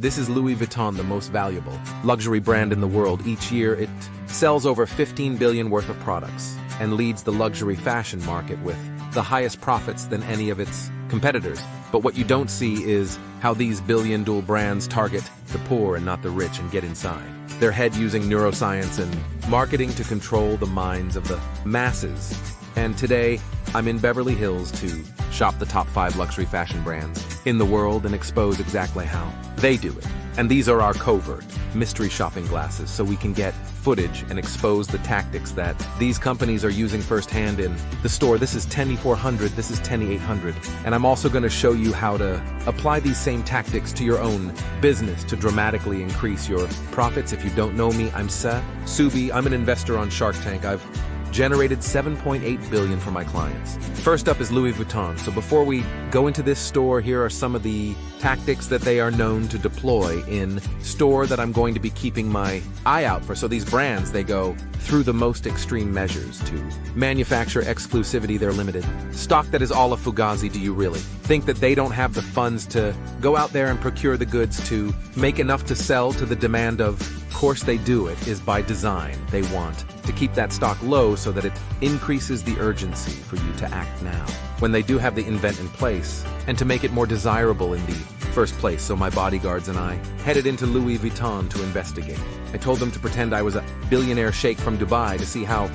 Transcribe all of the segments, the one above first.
This is Louis Vuitton, the most valuable luxury brand in the world. Each year, it sells over 15 billion worth of products and leads the luxury fashion market with the highest profits than any of its competitors. But what you don't see is how these billion-dollar brands target the poor and not the rich and get inside their head using neuroscience and marketing to control the minds of the masses. And today, I'm in Beverly Hills to shop the top 5 luxury fashion brands in the world and expose exactly how they do it. And these are our covert mystery shopping glasses, so we can get footage and expose the tactics that these companies are using firsthand in the store. This is Tenny 400, this is Tenny 800, and I'm also going to show you how to apply these same tactics to your own business to dramatically increase your profits. If you don't know me, I'm Subi. I'm an investor on Shark Tank. I've generated $7.8 billion for my clients. First up is Louis Vuitton. So before we go into this store, here are some of the tactics that they are known to deploy in store that I'm going to be keeping my eye out for. So these brands, they go through the most extreme measures to manufacture exclusivity. They're limited stock that is all a fugazi. Do you really think that they don't have the funds to go out there and procure the goods to make enough to sell to the demand of? Of course they do. It is by design. They want to keep that stock low so that it increases the urgency for you to act now when they do have the invent in place, and to make it more desirable in the first place. So my bodyguards and I headed into Louis Vuitton to investigate. I told them to pretend I was a billionaire sheikh from Dubai to see how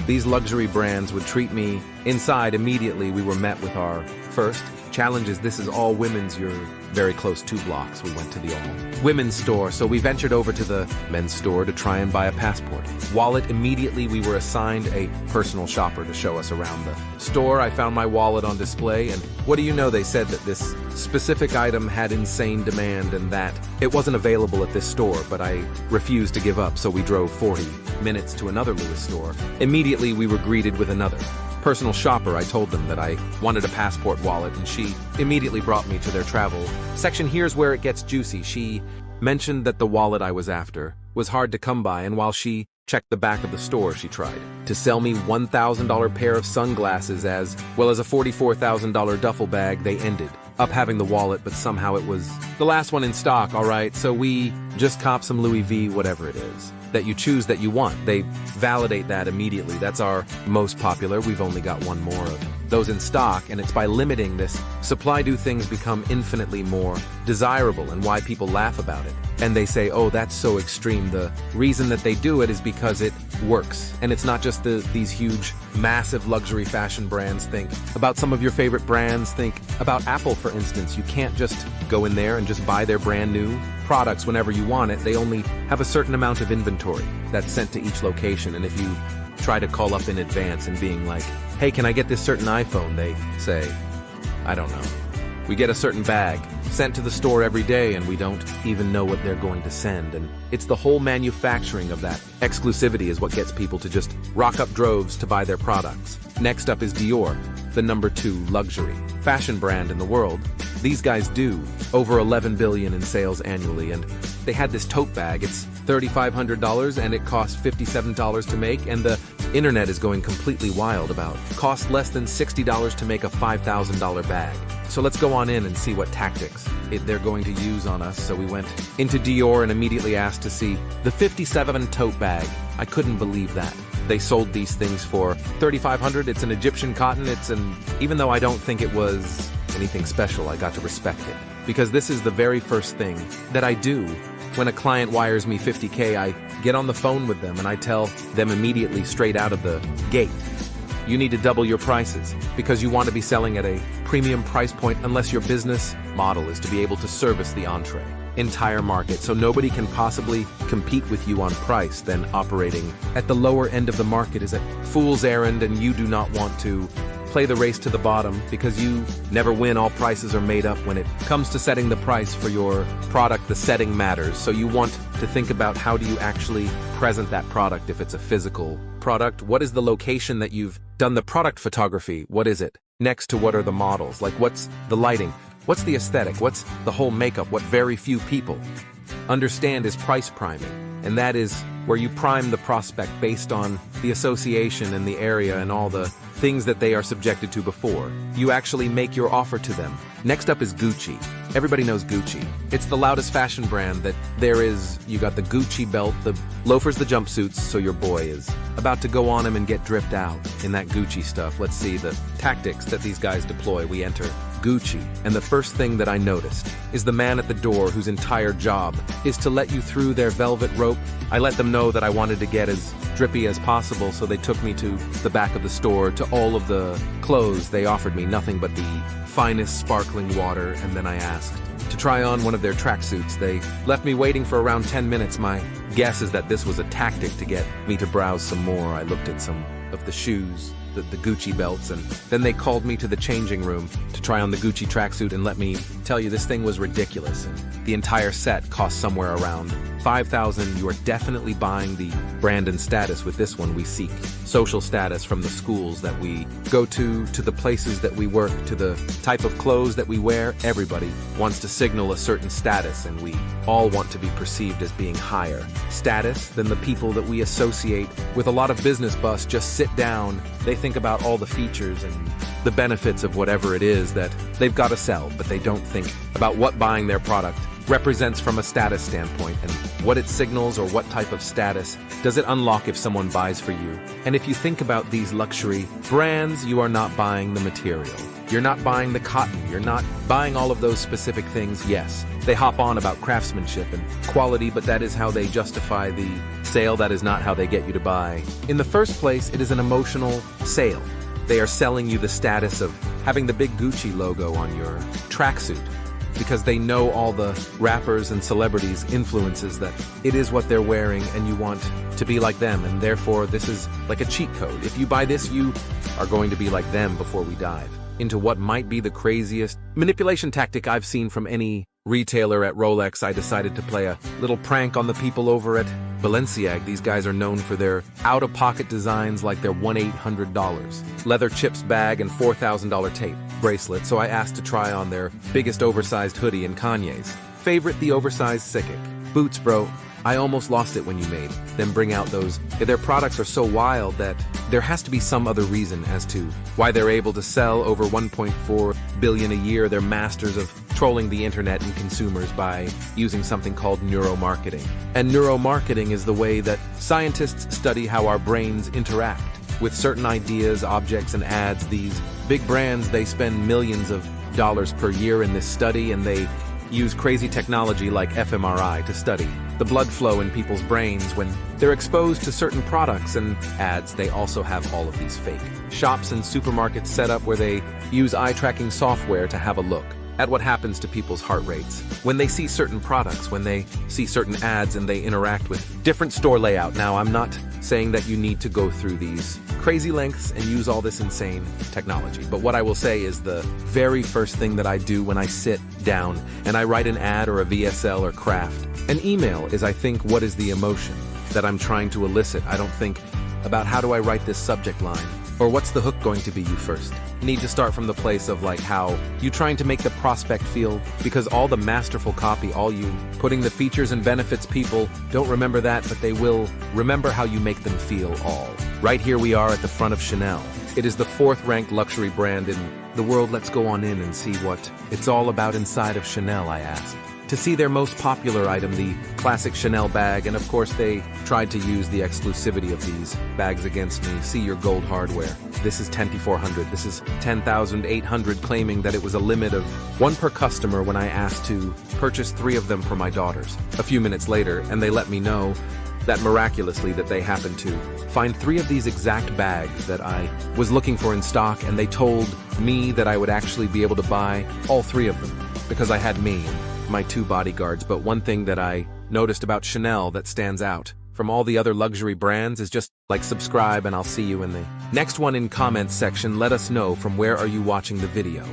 these luxury brands would treat me. Inside, immediately we were met with our first challenges. This is all women's. You're very close, 2 blocks. We went to the all-women's store, so we ventured over to the men's store to try and buy a passport. Wallet, immediately we were assigned a personal shopper to show us around the store. I found my wallet on display, and what do you know, they said that this specific item had insane demand and that it wasn't available at this store, but I refused to give up, so we drove 40 minutes to another Louis store. Immediately we were greeted with another personal shopper. I told them that I wanted a passport wallet, and she immediately brought me to their travel section. Here's where it gets juicy. She mentioned that the wallet I was after was hard to come by, and while she checked the back of the store, she tried to sell me $1,000 pair of sunglasses as well as a $44,000 duffel bag. They ended up having the wallet, but somehow it was the last one in stock. All right, so we just cop some Louis V, whatever it is that you choose that you want. They validate that immediately. That's our most popular. We've only got one more of those in stock, and it's by limiting this supply do things become infinitely more desirable, and why people laugh about it. And they say, oh, that's so extreme. The reason that they do it is because it works. And it's not just these huge, massive luxury fashion brands. Think about some of your favorite brands. Think about Apple, for instance. You can't just go in there and just buy their brand new products whenever you want it. They only have a certain amount of inventory that's sent to each location. And if you try to call up in advance and being like, hey, can I get this certain iPhone? They say, I don't know. We get a certain bag sent to the store every day, and we don't even know what they're going to send. And it's the whole manufacturing of that exclusivity is what gets people to just rock up droves to buy their products. Next up is Dior, the #2 luxury fashion brand in the world. These guys do over 11 billion in sales annually, and they had this tote bag. It's $3,500 and it costs $57 to make, and the internet is going completely wild about cost less than $60 to make a $5,000 bag. So let's go on in and see what tactics they're going to use on us. So we went into Dior and immediately asked to see the 57 tote bag. I couldn't believe that. They sold these things for $3,500. It's an Egyptian cotton. Even though I don't think it was anything special, I got to respect it, because this is the very first thing that I do. When a client wires me $50K, I get on the phone with them and I tell them immediately, straight out of the gate, you need to double your prices, because you want to be selling at a premium price point unless your business model is to be able to service the entire market. So nobody can possibly compete with you on price. Then operating at the lower end of the market is a fool's errand, and you do not want to play the race to the bottom, because you never win. All prices are made up. When it comes to setting the price for your product, the setting matters. So you want to think about, how do you actually present that product? If it's a physical product, what is the location that you've done the product photography? What is it next to? What are the models? Like, what's the lighting? What's the aesthetic? What's the whole makeup? What very few people understand is price priming. And that is where you prime the prospect based on the association and the area and all the things that they are subjected to before you actually make your offer to them. Next up is Gucci. Everybody knows Gucci. It's the loudest fashion brand that there is. You got the Gucci belt, the loafers, the jumpsuits, so your boy is about to go on him and get dripped out in that Gucci stuff. Let's see the tactics that these guys deploy. We enter Gucci, and the first thing that I noticed is the man at the door whose entire job is to let you through their velvet rope. I let them know that I wanted to get as drippy as possible, so they took me to the back of the store, to all of the clothes. They offered me nothing but the finest sparkling water, and then I asked to try on one of their tracksuits. They left me waiting for around 10 minutes. My guess is that this was a tactic to get me to browse some more. I looked at some of the shoes, the Gucci belts, and then they called me to the changing room to try on the Gucci tracksuit, and let me tell you, this thing was ridiculous. And the entire set cost somewhere around $5,000. You are definitely buying the brand and status with this one. We seek social status from the schools that we go to the places that we work, to the type of clothes that we wear. Everybody wants to signal a certain status, and we all want to be perceived as being higher status than the people that we associate with. A lot of business busts just sit down, they think about all the features and the benefits of whatever it is that they've got to sell, but they don't think about what buying their product represents from a status standpoint, and what it signals, or what type of status does it unlock if someone buys for you. And if you think about these luxury brands, you are not buying the material. You're not buying the cotton. You're not buying all of those specific things. Yes, they hop on about craftsmanship and quality, but that is how they justify the sale. That is not how they get you to buy. In the first place, it is an emotional sale. They are selling you the status of having the big Gucci logo on your tracksuit, because they know all the rappers and celebrities, influences, that it is what they're wearing, and you want to be like them, and therefore this is like a cheat code. If you buy this, you are going to be like them. Before we dive into what might be the craziest manipulation tactic I've seen from any retailer at Rolex, I decided to play a little prank on the people over at Balenciaga. These guys are known for their out-of-pocket designs, like their $1,800 leather chips bag and $4,000 tape bracelet. So I asked to try on their biggest oversized hoodie and Kanye's favorite, the oversized Sickick boots. Bro, I almost lost it when you made them bring out those. Their products are so wild that there has to be some other reason as to why they're able to sell over 1.4 billion a year. They're masters of trolling the internet and consumers by using something called neuromarketing. And neuromarketing is the way that scientists study how our brains interact with certain ideas, objects, and ads. These big brands, they spend millions of dollars per year in this study, and they use crazy technology like fMRI to study the blood flow in people's brains when they're exposed to certain products and ads. They also have all of these fake shops and supermarkets set up where they use eye-tracking software to have a look at what happens to people's heart rates when they see certain products, when they see certain ads, and they interact with different store layout. Now, I'm not saying that you need to go through these crazy lengths and use all this insane technology, but what I will say is the very first thing that I do when I sit down and I write an ad or a VSL or craft an email is I think, what is the emotion that I'm trying to elicit? I don't think about how do I write this subject line, or what's the hook going to be. You first need to start from the place of like how you trying to make the prospect feel, because all the masterful copy, all you putting the features and benefits, people don't remember that, but they will remember how you make them feel. All right, here we are at the front of Chanel. It is the 4th ranked luxury brand in the world. Let's go on in and see what it's all about inside of Chanel. I asked to see their most popular item, the classic Chanel bag, and of course they tried to use the exclusivity of these bags against me. See your gold hardware. This is 10,400. This is 10,800, claiming that it was a limit of 1 per customer when I asked to purchase 3 of them for my daughters. A few minutes later, and they let me know that miraculously that they happened to find 3 of these exact bags that I was looking for in stock, and they told me that I would actually be able to buy all 3 of them because I had me and my 2 bodyguards. But one thing that I noticed about Chanel that stands out from all the other luxury brands is just like, subscribe, and I'll see you in the next one. In comments section, let us know from where are you watching the video.